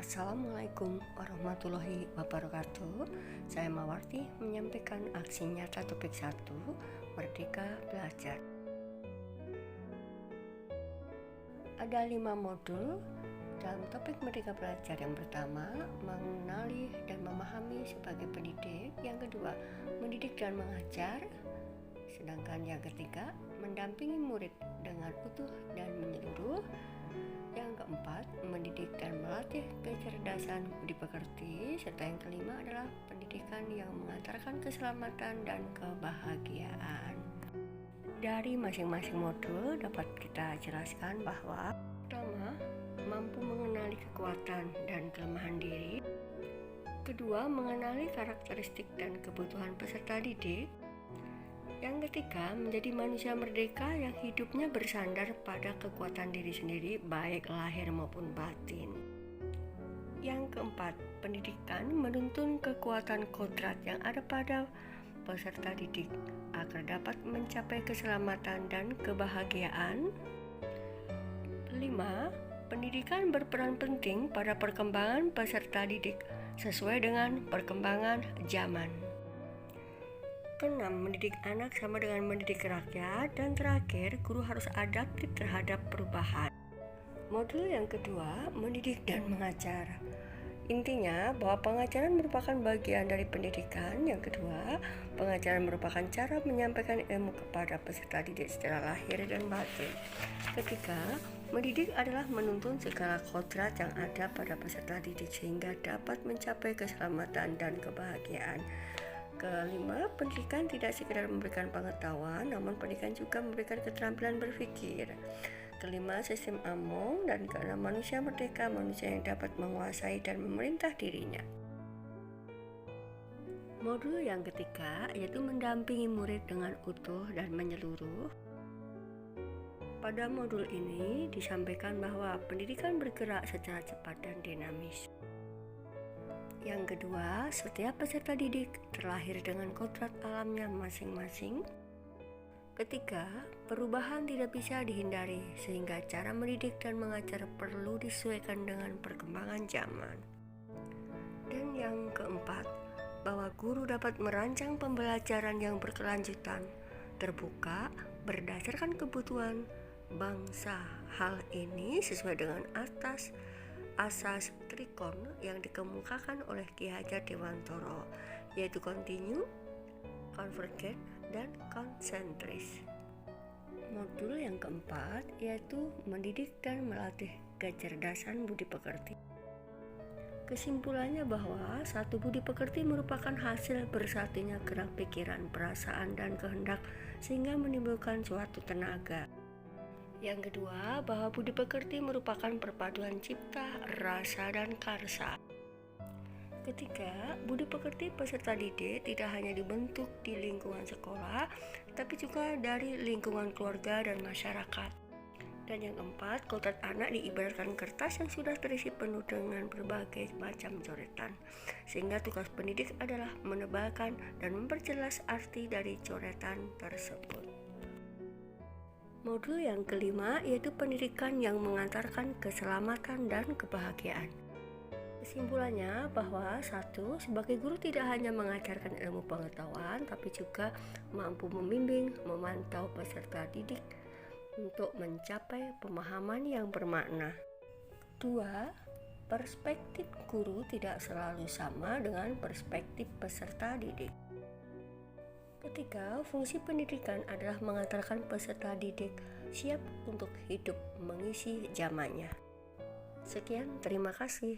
Assalamualaikum warahmatullahi wabarakatuh. Saya Mawarti menyampaikan aksi nyata topik 1, Merdeka Belajar. Ada 5 modul dalam topik Merdeka Belajar. Yang pertama, mengenali dan memahami sebagai pendidik. Yang kedua, mendidik dan mengajar. Sedangkan yang ketiga, mendampingi murid dengan utuh dan menyeluruh. Yang keempat, mendidik dan melatih kecerdasan budi pekerti. Serta yang kelima adalah pendidikan yang mengantarkan keselamatan dan kebahagiaan. Dari masing-masing modul dapat kita jelaskan bahwa pertama, mampu mengenali kekuatan dan kelemahan diri. Kedua, mengenali karakteristik dan kebutuhan peserta didik. Yang ketiga, menjadi manusia merdeka yang hidupnya bersandar pada kekuatan diri sendiri, baik lahir maupun batin. Yang keempat, pendidikan menuntun kekuatan kodrat yang ada pada peserta didik agar dapat mencapai keselamatan dan kebahagiaan. 5. Pendidikan berperan penting pada perkembangan peserta didik sesuai dengan perkembangan zaman. Keenam, mendidik anak sama dengan mendidik rakyat. Dan terakhir, guru harus adaptif terhadap perubahan. Modul yang kedua, mendidik dan mengajar. Intinya bahwa pengajaran merupakan bagian dari pendidikan. Yang kedua, pengajaran merupakan cara menyampaikan ilmu kepada peserta didik secara lahir dan batin. Ketiga, mendidik adalah menuntun segala kodrat yang ada pada peserta didik sehingga dapat mencapai keselamatan dan kebahagiaan. Kelima, pendidikan tidak sekedar memberikan pengetahuan, namun pendidikan juga memberikan keterampilan berpikir. Kelima, sistem Among. Dan keenam, manusia merdeka, manusia yang dapat menguasai dan memerintah dirinya. Modul yang ketiga yaitu mendampingi murid dengan utuh dan menyeluruh. Pada modul ini disampaikan bahwa pendidikan bergerak secara cepat dan dinamis. Yang kedua, setiap peserta didik terlahir dengan kodrat alamnya masing-masing. Ketiga, perubahan tidak bisa dihindari sehingga cara mendidik dan mengajar perlu disesuaikan dengan perkembangan zaman. Dan yang keempat, bahwa guru dapat merancang pembelajaran yang berkelanjutan, terbuka, berdasarkan kebutuhan bangsa. Hal ini sesuai dengan asas Trikon yang dikemukakan oleh Ki Hajar Dewantoro, yaitu kontinu, konvergen, dan konsentris. Modul yang keempat yaitu mendidik dan melatih kecerdasan budi pekerti. Kesimpulannya bahwa satu budi pekerti merupakan hasil bersatunya gerak pikiran, perasaan, dan kehendak sehingga menimbulkan suatu tenaga. Yang kedua, bahwa budi pekerti merupakan perpaduan cipta, rasa, dan karsa. Ketiga, budi pekerti peserta didik tidak hanya dibentuk di lingkungan sekolah, tapi juga dari lingkungan keluarga dan masyarakat. Dan yang keempat, kodrat anak diibaratkan kertas yang sudah terisi penuh dengan berbagai macam coretan, sehingga tugas pendidik adalah menebalkan dan memperjelas arti dari coretan tersebut. Modul yang kelima yaitu pendidikan yang mengantarkan keselamatan dan kebahagiaan. Kesimpulannya bahwa satu, sebagai guru tidak hanya mengajarkan ilmu pengetahuan, tapi juga mampu membimbing, memantau peserta didik untuk mencapai pemahaman yang bermakna. Dua, perspektif guru tidak selalu sama dengan perspektif peserta didik. Ketiga, fungsi pendidikan adalah mengantarkan peserta didik siap untuk hidup mengisi zamannya. Sekian, terima kasih.